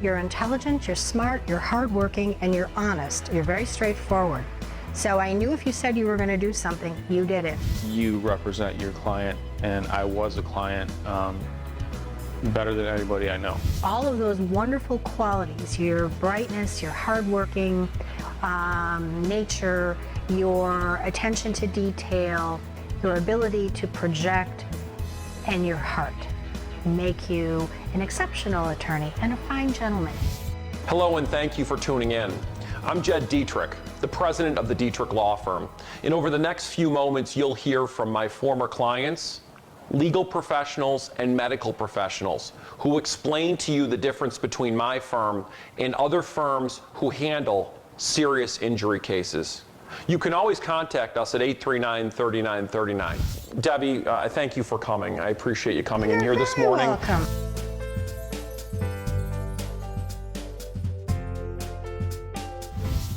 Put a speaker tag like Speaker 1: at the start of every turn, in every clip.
Speaker 1: You're intelligent, you're smart, you're hardworking, and you're honest. You're very straightforward. So I knew if you said you were going to do something, you did it.
Speaker 2: You represent your client, and I was a client better than anybody I know.
Speaker 1: All of those wonderful qualities, your brightness, your hardworking nature, your attention to detail, your ability to project, and your heart make you an exceptional attorney and a fine gentleman.
Speaker 3: Hello, and thank you for tuning in. I'm Jed Dietrich, the president of the Dietrich Law Firm. And over the next few moments, you'll hear from my former clients, legal professionals, and medical professionals who explain to you the difference between my firm and other firms who handle serious injury cases. You can always contact us at 839-3939. Debbie, I thank you for coming. I appreciate you coming in here this morning.
Speaker 1: You're welcome.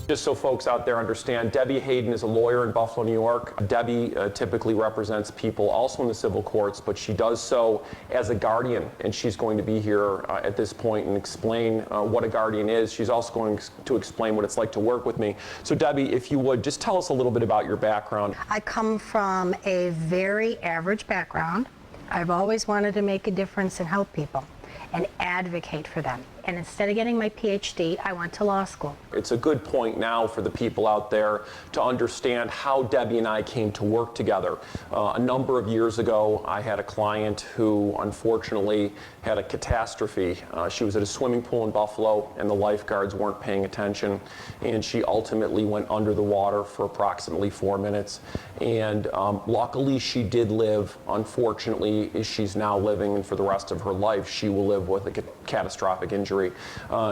Speaker 3: Just so folks out there understand, Debbie Hayden is a lawyer in Buffalo, New York. Debbie typically represents people also in the civil courts, but she does so as a guardian, and she's going to be here at this point and explain what a guardian is. She's also going to explain what it's like to work with me. So Debbie, if you would, just tell us a little bit about your background.
Speaker 1: I come from a very average background. I've always wanted to make a difference and help people and advocate for them. And instead of getting my PhD, I went to law school.
Speaker 3: It's a good point now for the people out there to understand how Debbie and I came to work together. A number of years ago, I had a client who unfortunately had a catastrophe. She was at a swimming pool in Buffalo and the lifeguards weren't paying attention, and she ultimately went under the water for approximately 4 minutes. And luckily she did live. Unfortunately, she's now living, and for the rest of her life she will live with a catastrophic injury.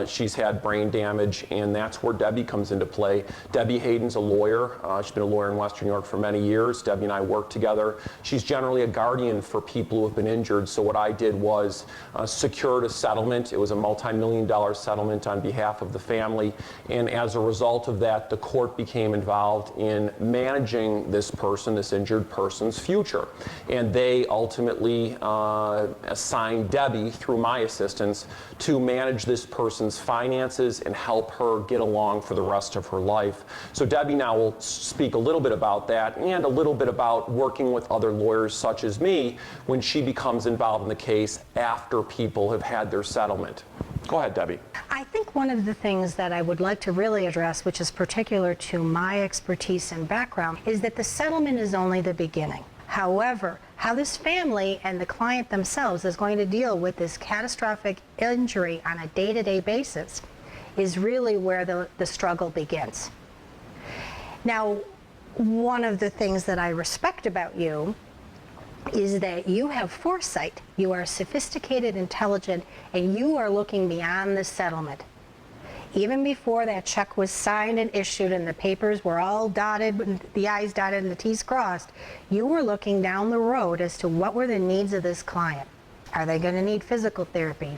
Speaker 3: She's had brain damage, and that's where Debbie comes into play. Debbie Hayden's a lawyer. She's been a lawyer in Western New York for many years. Debbie and I work together. She's generally a guardian for people who have been injured. So what I did was secured a settlement. It was a multi-million-dollar settlement on behalf of the family. And as a result of that, the court became involved in managing this person, this injured person's future. And they ultimately assigned Debbie, through my assistance, to manage this person's finances and help her get along for the rest of her life. So Debbie now will speak a little bit about that and a little bit about working with other lawyers such as me when she becomes involved in the case after people have had their settlement. Go ahead, Debbie.
Speaker 1: I think one of the things that I would like to really address, which is particular to my expertise and background, is that the settlement is only the beginning. However, how this family and the client themselves is going to deal with this catastrophic injury on a day-to-day basis is really where the struggle begins. Now, one of the things that I respect about you is that you have foresight. You are sophisticated, intelligent, and you are looking beyond the settlement. Even before that check was signed and issued and the papers were all dotted, the I's dotted and the T's crossed, you were looking down the road as to what were the needs of this client. Are they going to need physical therapy,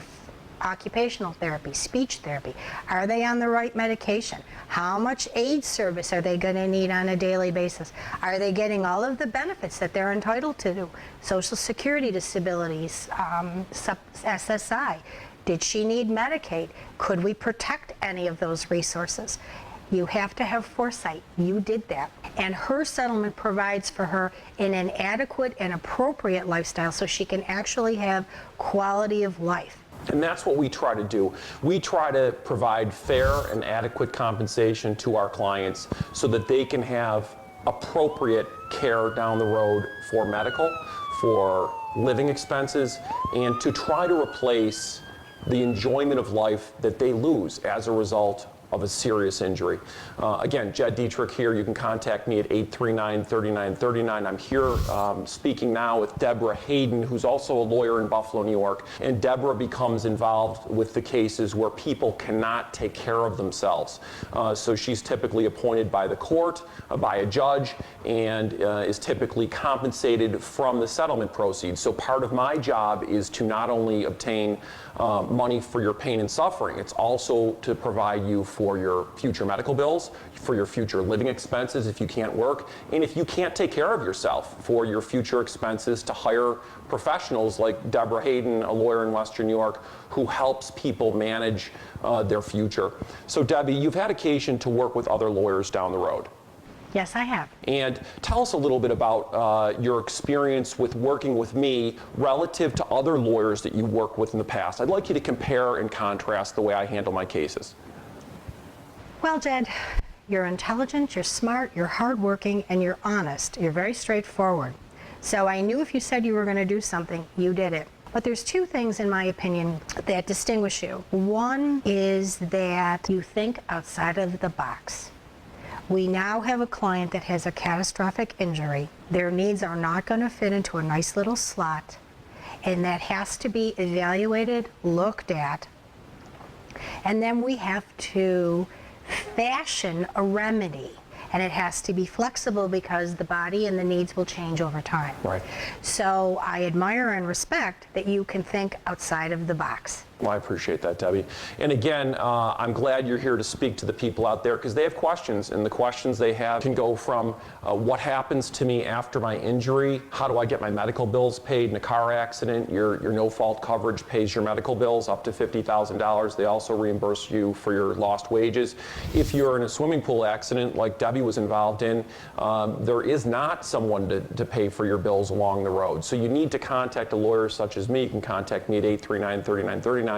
Speaker 1: occupational therapy, speech therapy? Are they on the right medication? How much aid service are they going to need on a daily basis? Are they getting all of the benefits that they're entitled to? Social Security disabilities, SSI. Did she need Medicaid? Could we protect any of those resources? You have to have foresight. You did that. And her settlement provides for her in an adequate and appropriate lifestyle so she can actually have quality of life.
Speaker 3: And that's what we try to do. We try to provide fair and adequate compensation to our clients so that they can have appropriate care down the road for medical, for living expenses, and to try to replace the enjoyment of life that they lose as a result of a serious injury. Again, Jed Dietrich here. You can contact me at 839-3939. I'm here speaking now with Deborah Hayden, who's also a lawyer in Buffalo, New York. And Deborah becomes involved with the cases where people cannot take care of themselves. So she's typically appointed by the court, by a judge, and is typically compensated from the settlement proceeds. So part of my job is to not only obtain money for your pain and suffering, it's also to provide you for your future medical bills, for your future living expenses if you can't work, and if you can't take care of yourself, for your future expenses to hire professionals like Deborah Hayden, a lawyer in Western New York, who helps people manage their future. So Debbie, you've had occasion to work with other lawyers down the road.
Speaker 1: Yes, I have.
Speaker 3: And tell us a little bit about your experience with working with me relative to other lawyers that you worked with in the past. I'd like you to compare and contrast the way I handle my cases.
Speaker 1: Well, Jed, you're intelligent, you're smart, you're hardworking, and you're honest. You're very straightforward. So I knew if you said you were going to do something, you did it. But there's two things, in my opinion, that distinguish you. One is that you think outside of the box. We now have a client that has a catastrophic injury. Their needs are not going to fit into a nice little slot, and that has to be evaluated, looked at, and then we have to fashion a remedy. And it has to be flexible because the body and the needs will change over time.
Speaker 3: Right.
Speaker 1: So I admire and respect that you can think outside of the box.
Speaker 3: Well, I appreciate that, Debbie. And again, I'm glad you're here to speak to the people out there because they have questions, and the questions they have can go from what happens to me after my injury, how do I get my medical bills paid in a car accident, your no-fault coverage pays your medical bills up to $50,000. They also reimburse you for your lost wages. If you're in a swimming pool accident like Debbie was involved in, there is not someone to pay for your bills along the road. So you need to contact a lawyer such as me. You can contact me at 839-3939.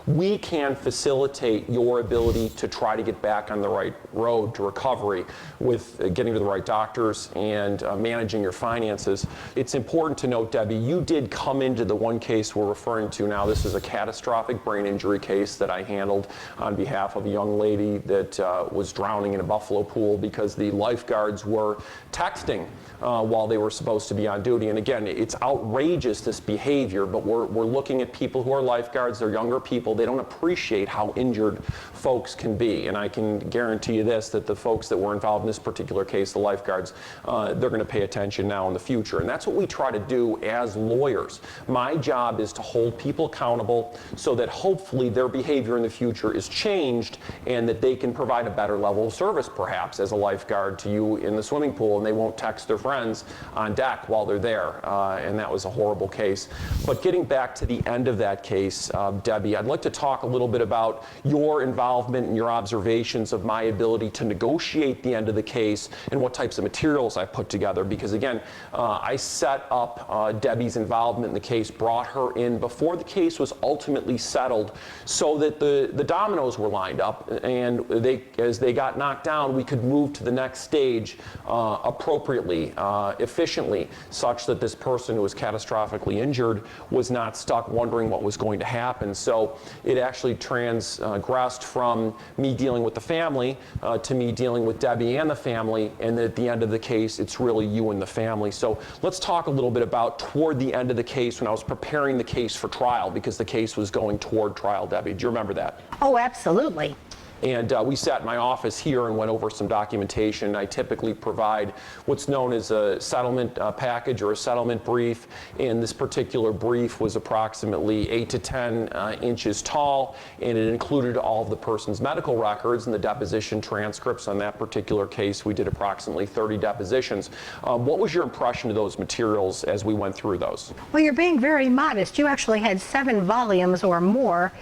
Speaker 3: We can facilitate your ability to try to get back on the right road to recovery with getting to the right doctors and managing your finances. It's important to note, Debbie, you did come into the one case we're referring to now. This is a catastrophic brain injury case that I handled on behalf of a young lady that was drowning in a Buffalo pool because the lifeguards were texting while they were supposed to be on duty. And again, it's outrageous, this behavior, but we're looking at people who are lifeguards. They're younger people. They don't appreciate how injured folks can be. And I can guarantee you this, that the folks that were involved in this particular case, the lifeguards, they're going to pay attention now in the future. And that's what we try to do as lawyers. My job is to hold people accountable so that hopefully their behavior in the future is changed and that they can provide a better level of service, perhaps, as a lifeguard to you in the swimming pool, and they won't text their friends on deck while they're there. And that was a horrible case. But getting back to the end of that case, Debbie, I'd like to talk a little bit about your involvement and your observations of my ability to negotiate the end of the case and what types of materials I put together. Because again, I set up Debbie's involvement in the case, brought her in before the case was ultimately settled so that the dominoes were lined up, and as they got knocked down, we could move to the next stage appropriately, efficiently, such that this person who was catastrophically injured was not stuck wondering what was going to happen. So it actually transgressed from me dealing with the family to me dealing with Debbie and the family, and at the end of the case, it's really you and the family. So let's talk a little bit about toward the end of the case when I was preparing the case for trial, because the case was going toward trial, Debbie. Do you remember that?
Speaker 1: Oh, absolutely.
Speaker 3: And we sat in my office here and went over some documentation. I typically provide what's known as a settlement package or a settlement brief. And this particular brief was approximately 8 to 10 inches tall, and it included all of the person's medical records and the deposition transcripts. On that particular case, we did approximately 30 depositions. What was your impression of those materials as we went through those?
Speaker 1: Well, you're being very modest. You actually had 7 volumes or more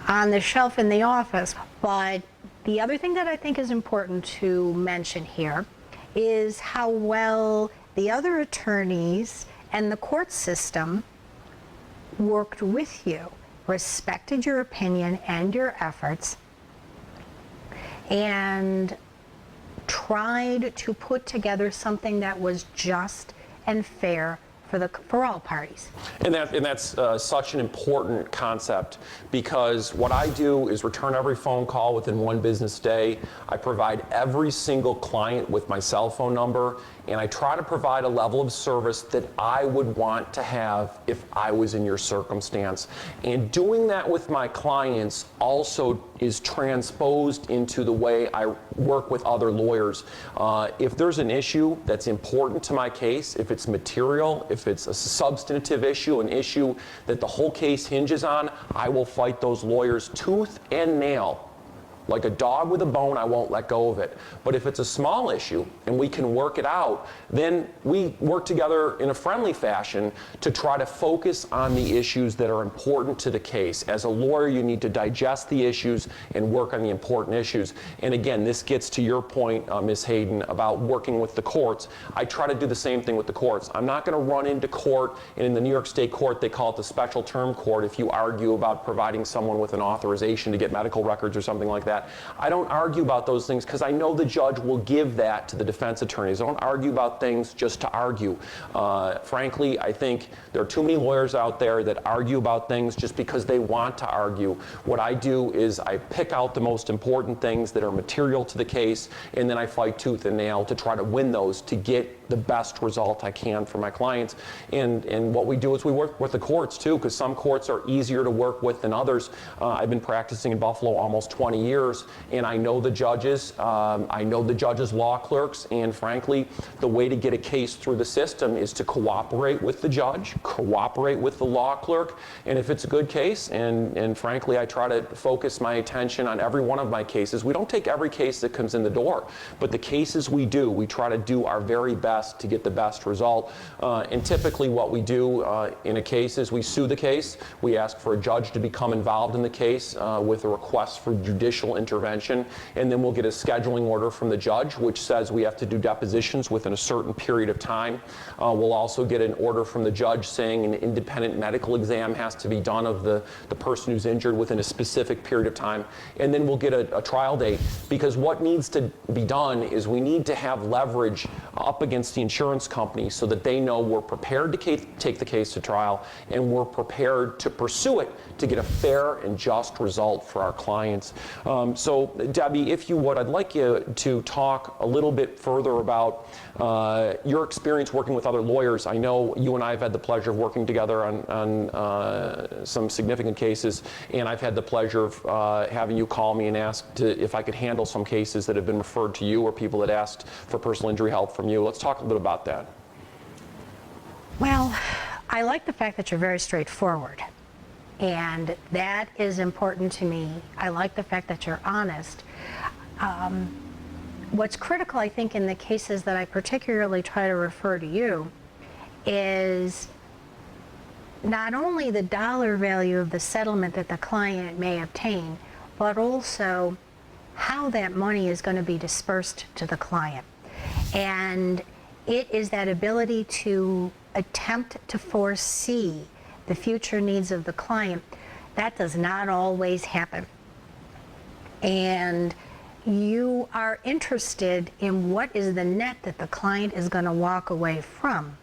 Speaker 1: on the shelf in the office. But the other thing that I think is important to mention here is how well the other attorneys and the court system worked with you, respected your opinion and your efforts, and tried to put together something that was just and fair for all parties.
Speaker 3: And that's such an important concept, because what I do is return every phone call within 1 business day. I provide every single client with my cell phone number, and I try to provide a level of service that I would want to have if I was in your circumstance. And doing that with my clients also is transposed into the way I work with other lawyers. If there's an issue that's important to my case, if it's material, if it's a substantive issue, an issue that the whole case hinges on, I will fight those lawyers tooth and nail Like a dog with a bone, I won't let go of it. But if it's a small issue and we can work it out, then we work together in a friendly fashion to try to focus on the issues that are important to the case. As a lawyer, you need to digest the issues and work on the important issues. And again, this gets to your point, Ms. Hayden, about working with the courts. I try to do the same thing with the courts. I'm not going to run into court, and in the New York State court, they call it the special term court if you argue about providing someone with an authorization to get medical records or something like that. I don't argue about those things because I know the judge will give that to the defense attorneys. I don't argue about things just to argue. Frankly, I think there are too many lawyers out there that argue about things just because they want to argue. What I do is I pick out the most important things that are material to the case, and then I fight tooth and nail to try to win those to get the best result I can for my clients. And what we do is we work with the courts too, because some courts are easier to work with than others. I've been practicing in Buffalo almost 20 years, and I know the judges. I know the judges' law clerks, and frankly, the way to get a case through the system is to cooperate with the judge, cooperate with the law clerk, and if it's a good case, and frankly, I try to focus my attention on every one of my cases. We don't take every case that comes in the door, but the cases we do, we try to do our very best to get the best result. And typically what we do in a case is we sue the case. We ask for a judge to become involved in the case with a request for judicial intervention, and then we'll get a scheduling order from the judge which says we have to do depositions within a certain period of time. We'll also get an order from the judge saying an independent medical exam has to be done of the person who's injured within a specific period of time, and then we'll get a trial date, because what needs to be done is we need to have leverage up against the insurance company so that they know we're prepared to take the case to trial and we're prepared to pursue it to get a fair and just result for our clients. So Debbie, if you would, I'd like you to talk a little bit further about your experience working with other lawyers. I know you and I have had the pleasure of working together on some significant cases, and I've had the pleasure of having you call me and ask if I could handle some cases that have been referred to you or people that asked for personal injury help from you. Let's talk a little bit about that.
Speaker 1: Well, I like the fact that you're very straightforward, and that is important to me. I like the fact that you're honest. What's critical, I think, in the cases that I particularly try to refer to you is not only the dollar value of the settlement that the client may obtain, but also how that money is going to be dispersed to the client. And it is that ability to attempt to foresee the future needs of the client. That does not always happen. And you are interested in what is the net that the client is going to walk away from.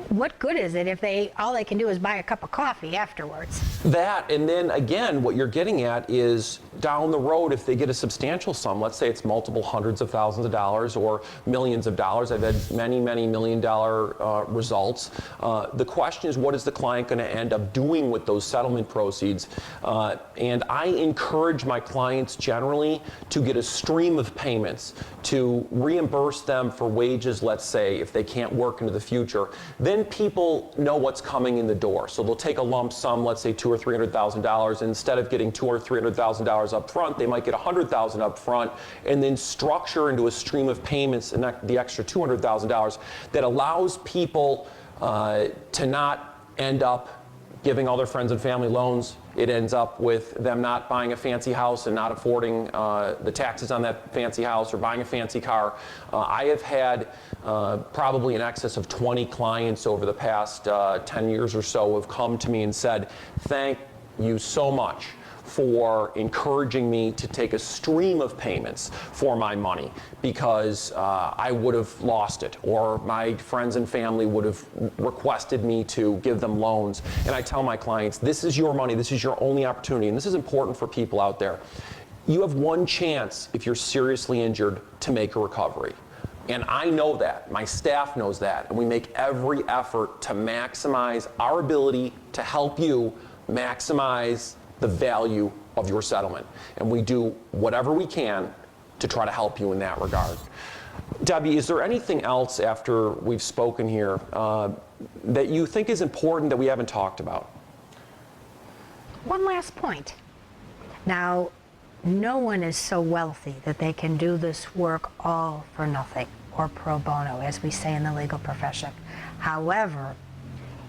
Speaker 1: What good is it if all they can do is buy a cup of coffee afterwards?
Speaker 3: That, and then again, what you're getting at is down the road, if they get a substantial sum, let's say it's multiple hundreds of thousands of dollars or millions of dollars. I've had many, many $1 million results. The question is, what is the client going to end up doing with those settlement proceeds? And I encourage my clients generally to get a stream of payments to reimburse them for wages, let's say, if they can't work into the future. Then people know what's coming in the door. So they'll take a lump sum, let's say $200,000 or $300,000. Instead of getting $200,000 or $300,000 up front, they might get $100,000 up front and then structure into a stream of payments and the extra $200,000 that allows people to not end up giving all their friends and family loans. It ends up with them not buying a fancy house and not affording the taxes on that fancy house or buying a fancy car. I have had probably in excess of 20 clients over the past 10 years or so who have come to me and said, thank you so much for encouraging me to take a stream of payments for my money, because I would have lost it, or my friends and family would have requested me to give them loans. And I tell my clients, this is your money, this is your only opportunity, and this is important for people out there. You have one chance, if you're seriously injured, to make a recovery. And I know that, my staff knows that, and we make every effort to maximize our ability to help you maximize the value of your settlement. And we do whatever we can to try to help you in that regard. Debbie, is there anything else after we've spoken here that you think is important that we haven't talked about?
Speaker 1: One last point. Now, No one is so wealthy that they can do this work all for nothing, or pro bono, as we say in the legal profession. However,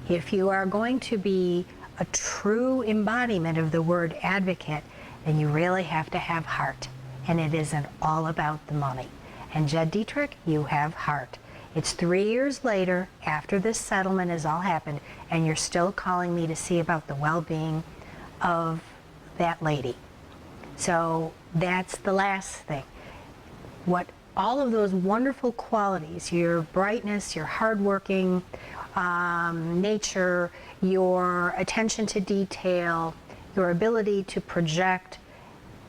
Speaker 1: if you are going to be a true embodiment of the word advocate, then you really have to have heart. And it isn't all about the money. And Jed Dietrich, you have heart. It's 3 years later, after this settlement has all happened, and you're still calling me to see about the well-being of that lady. So that's the last thing. What all of those wonderful qualities, your brightness, your hardworking nature, your attention to detail, your ability to project,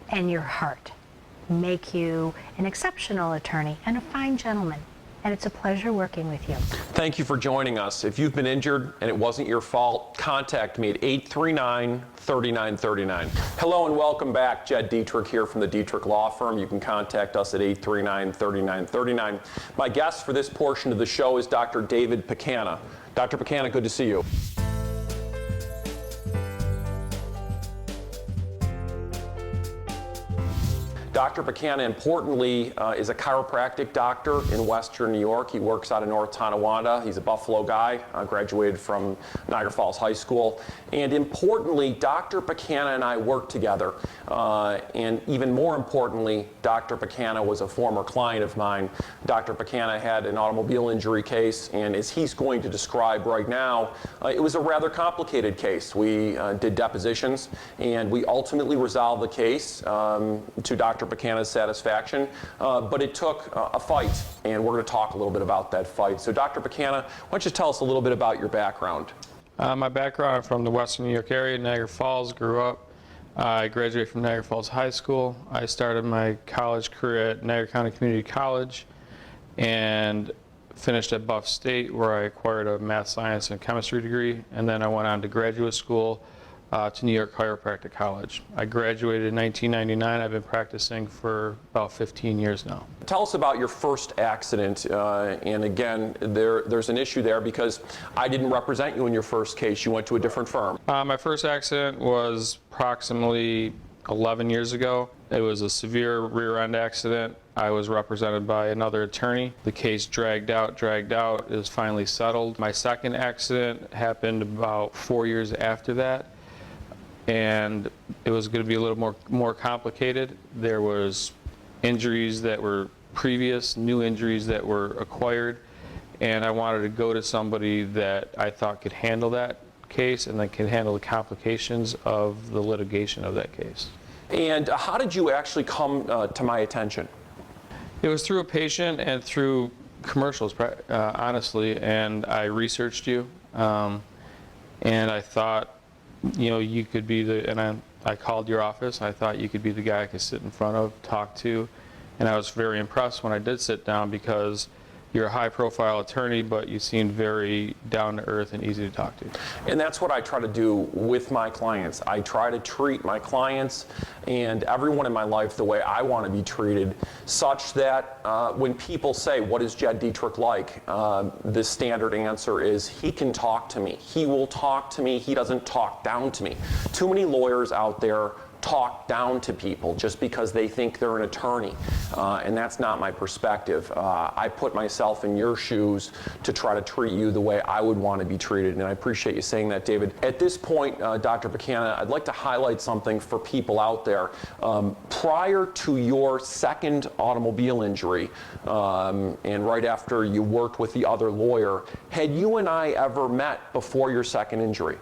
Speaker 1: and your heart make you an exceptional attorney and a fine gentleman. And it's a pleasure working with you.
Speaker 3: Thank you for joining us. If you've been injured and it wasn't your fault, contact me at 839-3939. Hello and welcome back. Jed Dietrich here from the Dietrich Law Firm. You can contact us at 839-3939. My guest for this portion of the show is Dr. David Pacana. Dr. Pacana, good to see you. Dr. Pacana, importantly, is a chiropractic doctor in Western New York. He works out of North Tonawanda. He's a Buffalo guy, graduated from Niagara Falls High School. And importantly, Dr. Pacana and I work together. And even more importantly, Dr. Pacana was a former client of mine. Dr. Pacana had an automobile injury case, and as he's going to describe right now, it was a rather complicated case. We did depositions, and we ultimately resolved the case to Dr. Pacana's satisfaction, but it took a fight, and we're going to talk a little bit about that fight. So Dr. Pacana, why don't you tell us a little bit about your background?
Speaker 2: My background, I'm from the Western New York area, Niagara Falls, grew up. I graduated from Niagara Falls High School. I started my college career at Niagara County Community College and finished at Buff State, where I acquired a math, science, and chemistry degree, and then I went on to graduate school to New York Chiropractic College. I graduated in 1999. I've been practicing for about 15 years now.
Speaker 3: Tell us about your first accident, and again, there's an issue there because I didn't represent you in your first case. You went to a different firm.
Speaker 2: My first accident was approximately 11 years ago. It was a severe rear end accident. I was represented by another attorney. The case dragged out. It was finally settled. My second accident happened about 4 years after that, and it was going to be a little more complicated. There was injuries that were previous, new injuries that were acquired, and I wanted to go to somebody that I thought could handle that case and that could handle the complications of the litigation of that case.
Speaker 3: And how did you actually come to my attention?
Speaker 2: It was through a patient and through commercials, honestly, and I researched you, and I thought, you know, you could be and I called your office. I thought you could be the guy I could sit in front of, talk to, and I was very impressed when I did sit down because you're a high-profile attorney, but you seemed very down-to-earth and easy to talk to.
Speaker 3: And that's what I try to do with my clients. I try to treat my clients and everyone in my life the way I want to be treated, such that when people say, what is Jed Dietrich like? The standard answer is, he can talk to me. He will talk to me. He doesn't talk down to me. Too many lawyers out there talk down to people just because they think they're an attorney, and that's not my perspective. I put myself in your shoes to try to treat you the way I would want to be treated, and I appreciate you saying that, David. At this point, Dr. Pacana, I'd like to highlight something for people out there. Prior to your second automobile injury, and right after you worked with the other lawyer, had you and I ever met before your second injury?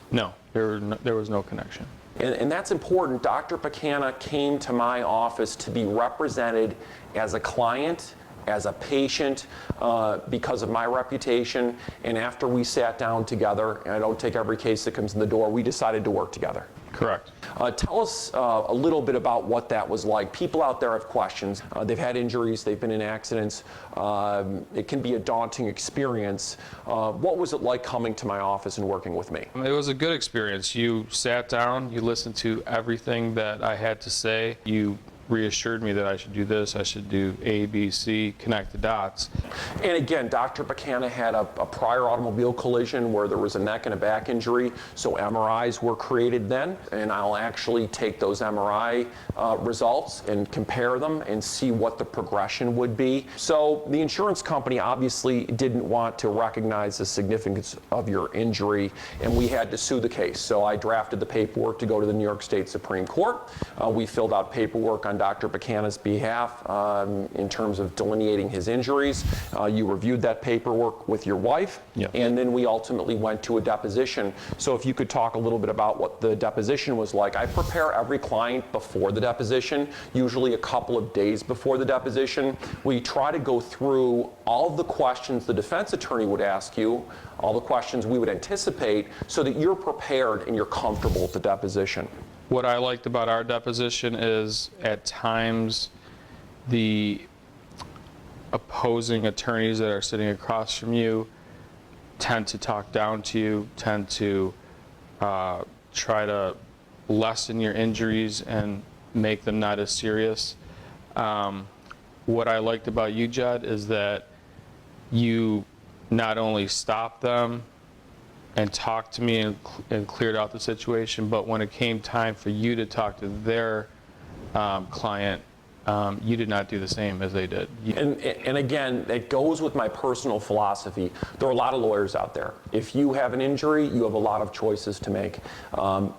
Speaker 2: No, there was no connection.
Speaker 3: And that's important. Dr. Pacana came to my office to be represented as a client, as a patient, because of my reputation. And after we sat down together, and I don't take every case that comes in the door, we decided to work together.
Speaker 2: Correct.
Speaker 3: Tell us a little bit about what that was like. People out there have questions. They've had injuries, they've been in accidents. It can be a daunting experience. What was it like coming to my office and working with me?
Speaker 2: It was a good experience. You sat down, you listened to everything that I had to say. You reassured me that I should do this, I should do A, B, C, connect the dots.
Speaker 3: And again, Dr. Buchanan had a prior automobile collision where there was a neck and a back injury, so MRIs were created then, and I'll actually take those MRI results and compare them and see what the progression would be. So the insurance company obviously didn't want to recognize the significance of your injury, and we had to sue the case. So I drafted the paperwork to go to the New York State Supreme Court. We filled out paperwork on Dr. Buchanan's behalf in terms of delineating his injuries. You reviewed that paperwork with your wife,
Speaker 2: Yes.
Speaker 3: and then we ultimately went to a deposition. So if you could talk a little bit about what the deposition was like. I prepare every client before the deposition, usually a couple of days before the deposition. We try to go through all of the questions the defense attorney would ask you, all the questions we would anticipate, so that you're prepared and you're comfortable with the deposition.
Speaker 2: What I liked about our deposition is at times the opposing attorneys that are sitting across from you tend to talk down to you, tend to try to lessen your injuries and make them not as serious. What I liked about you, Judd, is that you not only stopped them and talked to me and cleared out the situation, but when it came time for you to talk to their client, you did not do the same as they did.
Speaker 3: And again, it goes with my personal philosophy. There are a lot of lawyers out there. If you have an injury, you have a lot of choices to make.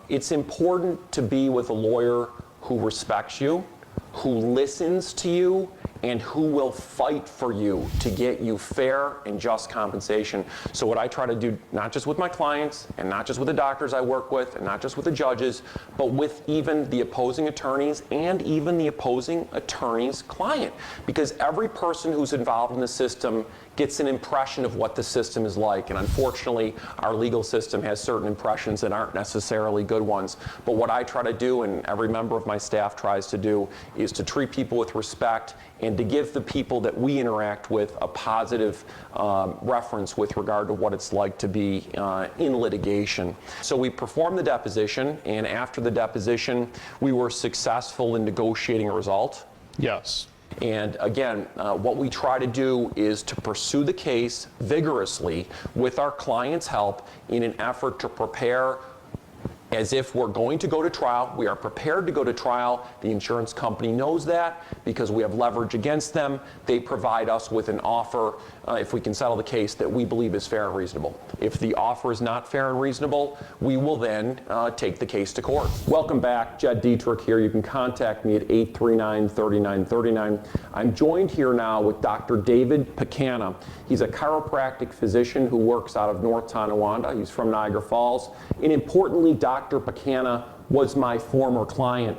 Speaker 3: It's important to be with a lawyer who respects you, who listens to you, and who will fight for you to get you fair and just compensation. So what I try to do, not just with my clients, and not just with the doctors I work with, and not just with the judges, but with even the opposing attorneys and even the opposing attorney's client. Because every person who's involved in the system gets an impression of what the system is like. And unfortunately, our legal system has certain impressions that aren't necessarily good ones. But what I try to do, and every member of my staff tries to do, is to treat people with respect and to give the people that we interact with a positive reference with regard to what it's like to be in litigation. So we performed the deposition, and after the deposition, we were successful in negotiating a result.
Speaker 2: Yes.
Speaker 3: And again, what we try to do is to pursue the case vigorously with our client's help in an effort to prepare as if we're going to go to trial. We are prepared to go to trial. The insurance company knows that because we have leverage against them. They provide us with an offer, if we can settle the case, that we believe is fair and reasonable. If the offer is not fair and reasonable, we will then take the case to court. Welcome back. Jed Dietrich here. You can contact me at 839-3939. I'm joined here now with Dr. David Buchanan. He's a chiropractic physician who works out of North Tonawanda. He's from Niagara Falls. And importantly, Dr. Buchanan was my former client.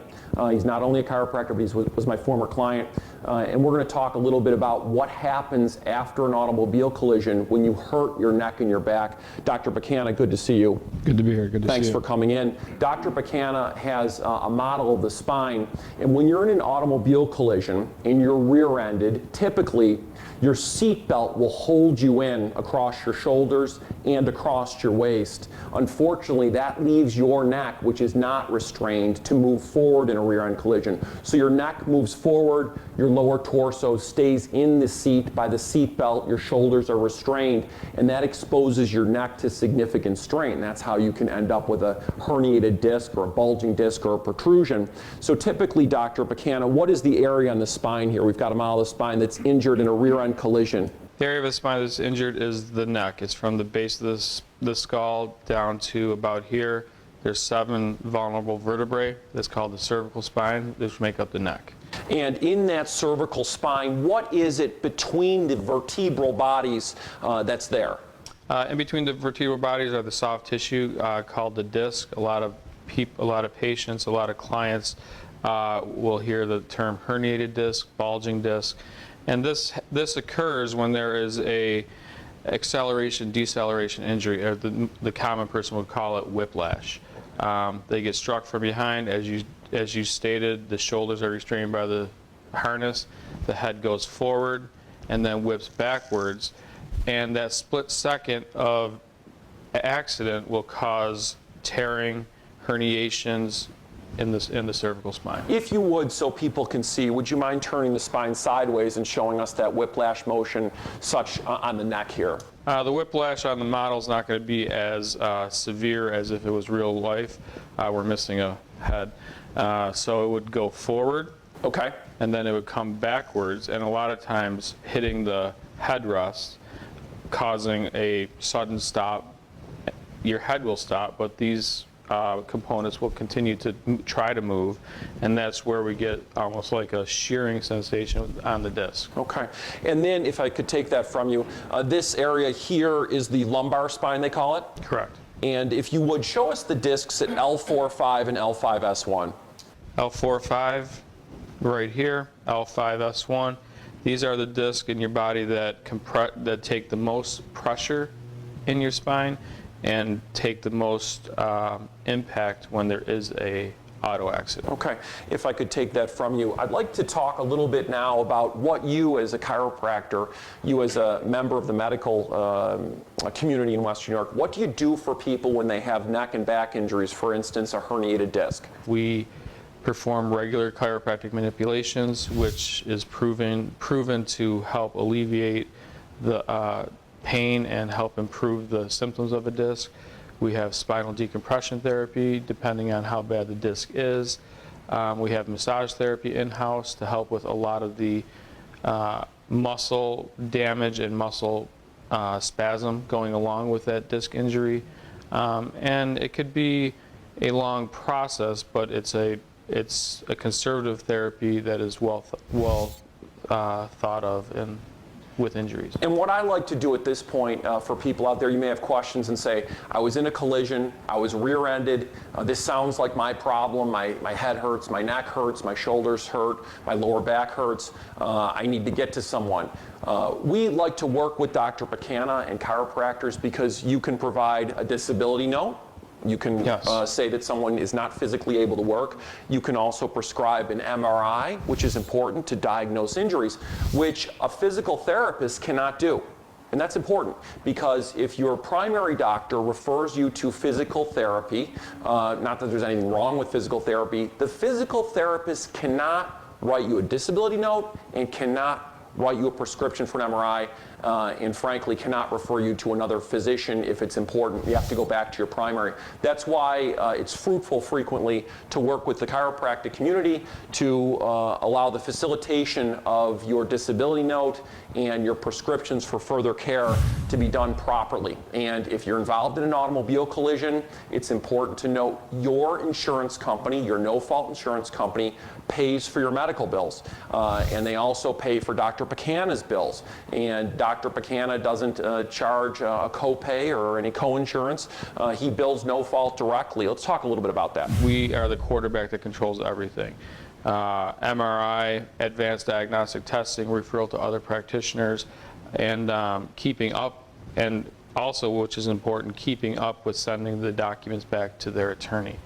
Speaker 3: He's not only a chiropractor, but he was my former client. And we're going to talk a little bit about what happens after an automobile collision when you hurt your neck and your back. Dr. Buchanan, good to see you.
Speaker 2: Good to be here. Good to see you.
Speaker 3: Thanks for coming in. Dr. Buchanan has a model of the spine, and when you're in an automobile collision and you're rear-ended, typically your seat belt will hold you in across your shoulders and across your waist. Unfortunately, that leaves your neck, which is not restrained, to move forward in a rear-end collision. So your neck moves forward, your lower torso stays in the seat by the seat belt, your shoulders are restrained, and that exposes your neck to significant strain. That's how you can end up with a herniated disc or a bulging disc or a protrusion. So typically, Dr. Buchanan, what is the area on the spine here? We've got a model of the spine that's injured in a rear-end collision.
Speaker 2: The area of the spine that's injured is the neck. It's from the base of the skull down to about here. There's 7 vulnerable vertebrae. That's called the cervical spine, which make up the neck.
Speaker 3: And in that cervical spine, what is it between the vertebral bodies that's there?
Speaker 2: In between the vertebral bodies are the soft tissue called the disc. A lot of patients, a lot of clients will hear the term herniated disc, bulging disc. And this occurs when there is a acceleration, deceleration injury, or the common person would call it whiplash. They get struck from behind, as you stated, the shoulders are restrained by the harness, the head goes forward and then whips backwards, and that split second of accident will cause tearing, herniations, in the cervical spine.
Speaker 3: If you would, so people can see, would you mind turning the spine sideways and showing us that whiplash motion such on the neck here?
Speaker 2: The whiplash on the model is not going to be as severe as if it was real life. We're missing a head. So it would go forward.
Speaker 3: Okay.
Speaker 2: And then it would come backwards, and a lot of times hitting the headrest, causing a sudden stop. Your head will stop, but these components will continue to try to move, and that's where we get almost like a shearing sensation on the disc.
Speaker 3: Okay. And then if I could take that from you, this area here is the lumbar spine, they call it?
Speaker 2: Correct.
Speaker 3: And if you would, show us the discs at L4-5 and L5-S1.
Speaker 2: L4-5 right here, L5-S1. These are the discs in your body that take the most pressure in your spine and take the most impact when there is a auto accident.
Speaker 3: Okay. If I could take that from you, I'd like to talk a little bit now about what you as a chiropractor, you as a member of the medical community in Western New York, what do you do for people when they have neck and back injuries, for instance, a herniated disc?
Speaker 2: We perform regular chiropractic manipulations, which is proven to help alleviate the pain and help improve the symptoms of a disc. We have spinal decompression therapy, depending on how bad the disc is. We have massage therapy in-house to help with a lot of the muscle damage and muscle spasm going along with that disc injury. And it could be a long process, but it's a conservative therapy that is well thought of and with injuries. And
Speaker 3: what I like to do at this point for people out there, you may have questions and say, I was in a collision, I was rear-ended, this sounds like my problem, my head hurts, my neck hurts, my shoulders hurt, my lower back hurts, I need to get to someone. We like to work with Dr. Pacana and chiropractors because you can provide a disability note. You can say that someone is not physically able to work. You can also prescribe an MRI, which is important to diagnose injuries, which a physical therapist cannot do. And that's important because if your primary doctor refers you to physical therapy, not that there's anything wrong with physical therapy, the physical therapist cannot write you a disability note and cannot write you a prescription for an MRI, and frankly cannot refer you to another physician if it's important. You have to go back to your primary. That's why it's fruitful frequently to work with the chiropractic community to allow the facilitation of your disability note and your prescriptions for further care to be done properly. And if you're involved in an automobile collision, it's important to note your insurance company, your no-fault insurance company, pays for your medical bills. And they also pay for Dr. Pacana's bills. And Dr. Pacana doesn't charge a copay or any co-insurance. He bills no fault directly. Let's talk a little bit about that.
Speaker 2: We are the quarterback that controls everything. MRI, advanced diagnostic testing, referral to other practitioners, and keeping up, and also, which is important, keeping up with sending the documents back to their attorney.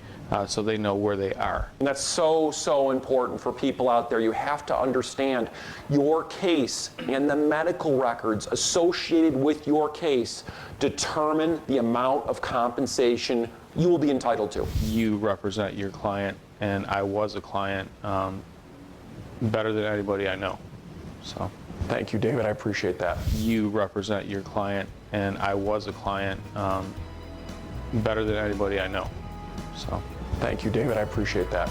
Speaker 2: So they know where they are.
Speaker 3: And that's so, so important for people out there. You have to understand your case and the medical records associated with your case determine the amount of compensation you will be entitled to.
Speaker 2: You represent your client, and I was a client better than anybody I know. So.
Speaker 3: Thank you, David. I appreciate that.
Speaker 2: You represent your client, and I was a client better than anybody I know. So.
Speaker 3: Thank you, David. I appreciate that.